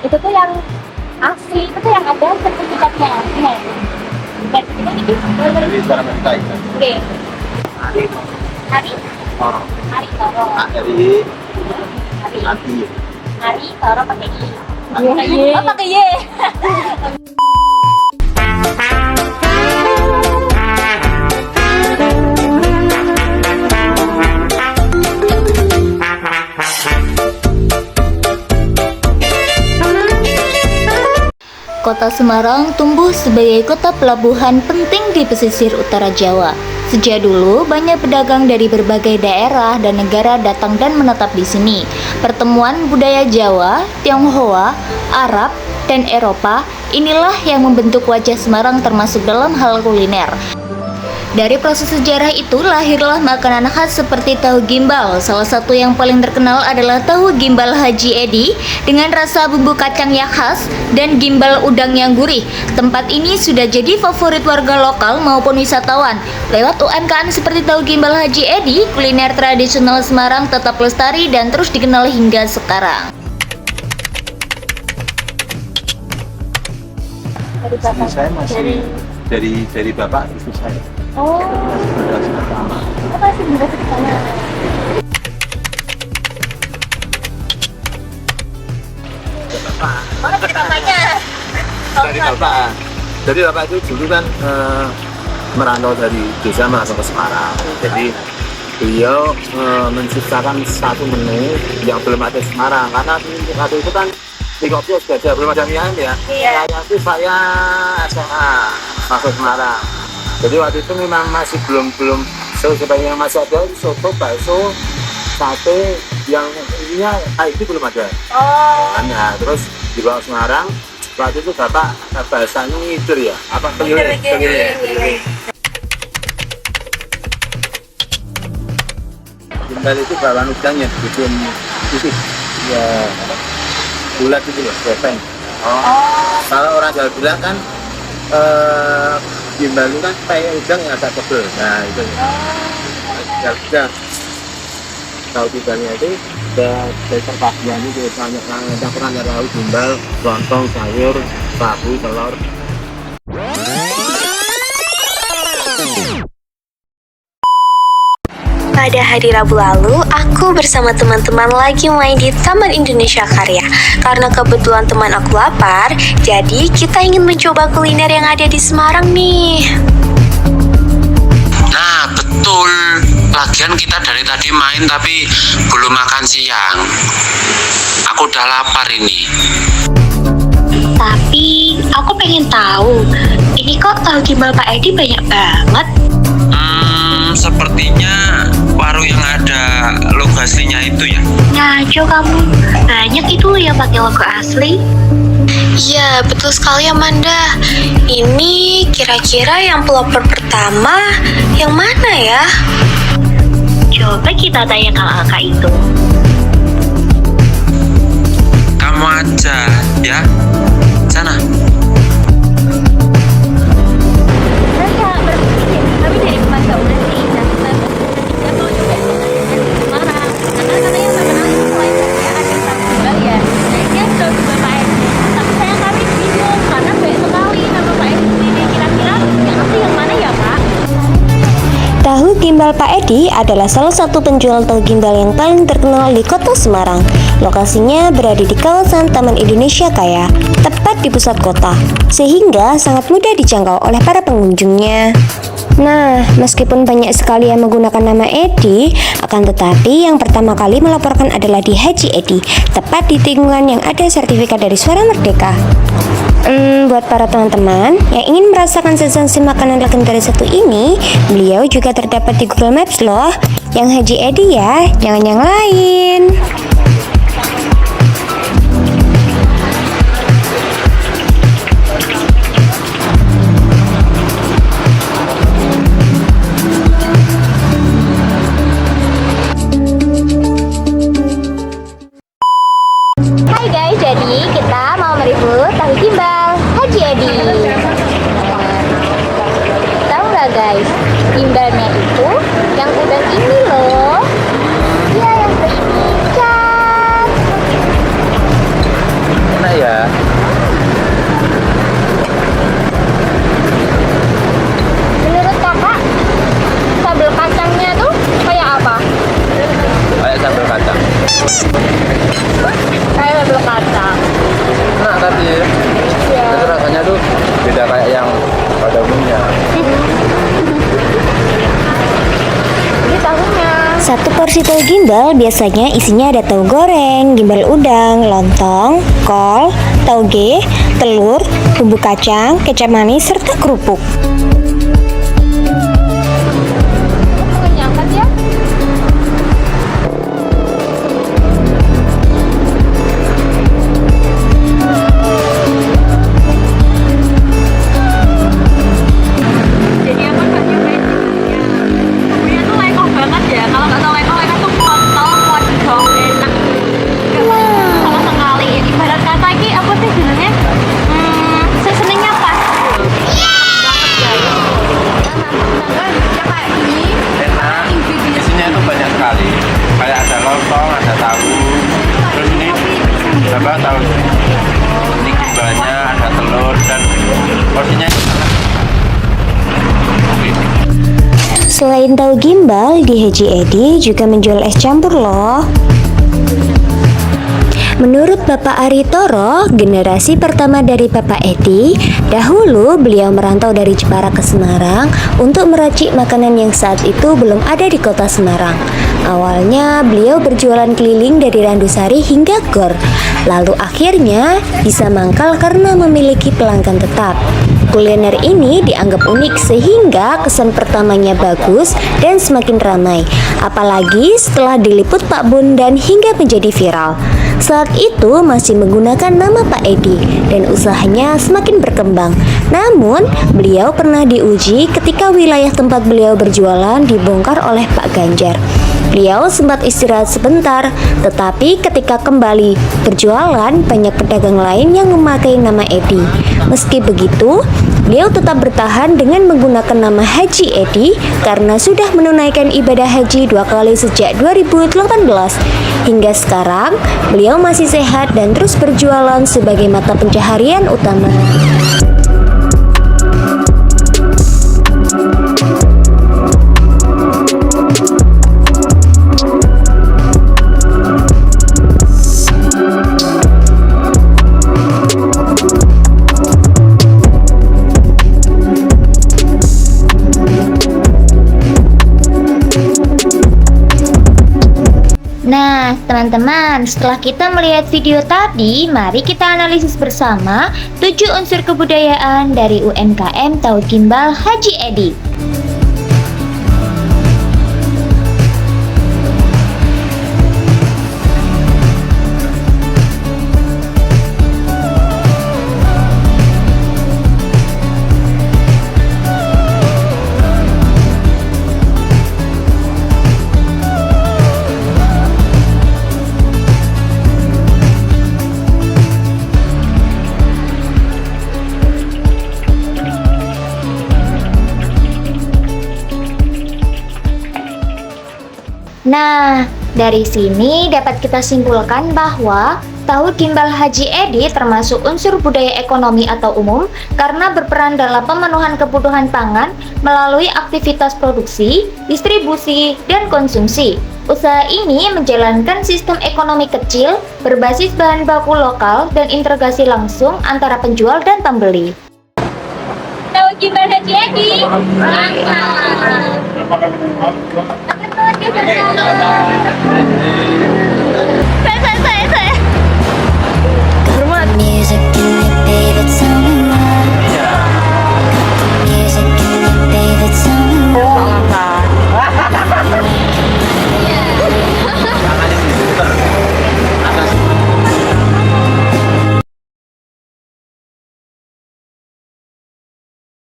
Itu tuh yang asli, itu tuh yang ada sertifikatnya. Nah, sertifikat ini Ini barang kita itu. oke. Hari Hari orang. Hari Toro. Hari Hari nanti. Hari Toro pakai I. Iya. Oh, pakai Y. Kota Semarang tumbuh sebagai kota pelabuhan penting di pesisir utara Jawa. Sejak dulu, banyak pedagang dari berbagai daerah dan negara datang dan menetap di sini. Pertemuan budaya Jawa, Tionghoa, Arab, dan Eropa, inilah yang membentuk wajah Semarang termasuk dalam hal kuliner. Dari proses sejarah itu lahirlah makanan khas seperti tahu gimbal. Salah satu yang paling terkenal adalah tahu gimbal Haji Edi dengan rasa bumbu kacang yang khas dan gimbal udang yang gurih. Tempat ini sudah jadi favorit warga lokal maupun wisatawan. Lewat UMKM seperti tahu gimbal Haji Edi, kuliner tradisional Semarang tetap lestari dan terus dikenal hingga sekarang. Istri saya masih dari bapak istri saya. Oh, Generasi pertama. apa sih generasi ke sana? Mana sih bapaknya? Dari bapak. Jadi bapak itu dulu kan merantau dari desa merantau ke Semarang. Jadi beliau menciptakan satu menu yang belum ada di Semarang karena waktu itu kan di kopi sudah ada, belum ada mie ayam ya. Iya. Kayaknya itu saya SMA masuk Semarang. Jadi waktu itu memang masih belum sebenarnya masih ada soto, bakso, sate yang ininya itu belum ada. Oh, Nah, terus dibawa Semarang. Waktu itu bapak bahasanya ngider ya, apa keliling. Gimbal itu bawaan udangnya bikin titik ya bulat itu loh, gepeng. Kalau orang Jawa bilang kan gimbal itu kan kayak udang yang agak tebel. Nah itu ya udah tahu gimbalnya itu dari terpakian itu banyak yang pernah tahu gimbal, lontong, sayur, tahu, telur. Pada hari Rabu lalu, aku bersama teman-teman lagi main di Taman Indonesia Karya. Karena kebetulan teman aku lapar, jadi kita ingin mencoba kuliner yang ada di Semarang nih. Nah betul, lagian kita dari tadi main tapi belum makan siang. Aku udah lapar ini. Tapi, aku pengen tahu, ini kok tahu gimbal Pak Edi banyak banget? Sepertinya warung yang ada logo aslinya itu ya. Ngaco kamu, banyak itu yang pakai logo asli. Iya, betul sekali Amanda. Ini kira-kira yang pelopor pertama yang mana ya? Coba kita tanya kakak itu. Kamu aja ya, sana. saya berpikir, tapi dari pemantauan sih, nah, kita mau coba di Semarang. Karena katanya terkenal itu selain saya ada tahu gimbal ya. Nah, dia tahu gimbal Pak Edi. Tapi saya kami bingung karena banyak sekali nama Pak Edi sendiri. Kira-kira yang asli yang mana ya, Pak? Tahu gimbal Pak Edi adalah salah satu penjual tahu gimbal yang paling terkenal di kota Semarang. Lokasinya berada di kawasan Taman Indonesia Kaya, tepat di pusat kota, sehingga sangat mudah dijangkau oleh para pengunjungnya. Nah, meskipun banyak sekali yang menggunakan nama Edi, akan tetapi yang pertama kali melaporkan adalah di Haji Edi, tepat di tikungan yang ada sertifikat dari Suara Merdeka. Buat para teman-teman yang ingin merasakan sensasi makanan legendaris satu ini, beliau juga terdapat di Google Maps loh. Yang Haji Edi ya, jangan yang lain. Hai guys, jadi kita mau mereview tahu gimbal Haji Edi. Tahu nggak guys, gimbalnya itu yang udah ini loh. Iya, yang udah ini. Cat. Enak ya. porsi tahu gimbal biasanya isinya ada tahu goreng, gimbal udang, lontong, kol, tauge, telur, bumbu kacang, kecap manis, serta kerupuk. Nyangkat ya. Jadi apa kan nyobain sebenarnya. Bumbunya tuh lekoh banget ya. Kalau nggak tahu lekoh tuh kontol, pojok, enak. Sama sekali. Ibarat kata ini apa sih sebenarnya? Seasoningnya pas. Banget ya. Ya kayak gini. Enak, isinya itu banyak sekali. Kayak ada lontong, ada tahu, terus ini apa tahu? Ini gimbalnya, ada telur dan porsinya itu sangat. Oke. Selain tahu gimbal, di Haji Edi juga menjual es campur loh. Menurut Bapak Ari Toro, generasi pertama dari Bapak Edi, dahulu beliau merantau dari Jepara ke Semarang untuk meracik makanan yang saat itu belum ada di kota Semarang. Awalnya beliau berjualan keliling dari Randusari hingga Gor, lalu akhirnya bisa mangkal karena memiliki pelanggan tetap. Kuliner ini dianggap unik sehingga kesan pertamanya bagus dan semakin ramai, apalagi setelah diliput Pak Bondan hingga menjadi viral. Saat itu masih menggunakan nama Pak Edi dan usahanya semakin berkembang. Namun, beliau pernah diuji ketika wilayah tempat beliau berjualan dibongkar oleh Pak Ganjar. Beliau sempat istirahat sebentar, tetapi ketika kembali berjualan, banyak pedagang lain yang memakai nama Edi. Meski begitu, beliau tetap bertahan dengan menggunakan nama Haji Edi karena sudah menunaikan ibadah haji 2 kali sejak 2018. Hingga sekarang, beliau masih sehat dan terus berjualan sebagai mata pencaharian utama. Nah, teman-teman, setelah kita melihat video tadi, mari kita analisis bersama 7 unsur kebudayaan dari UMKM Tahu Gimbal Haji Edi. Nah, dari sini dapat kita simpulkan bahwa tahu gimbal Haji Edi termasuk unsur budaya ekonomi atau umum karena berperan dalam pemenuhan kebutuhan pangan melalui aktivitas produksi, distribusi, dan konsumsi. Usaha ini menjalankan sistem ekonomi kecil berbasis bahan baku lokal dan integrasi langsung antara penjual dan pembeli. Tahu gimbal Haji Edi? Saya. Music in your favorite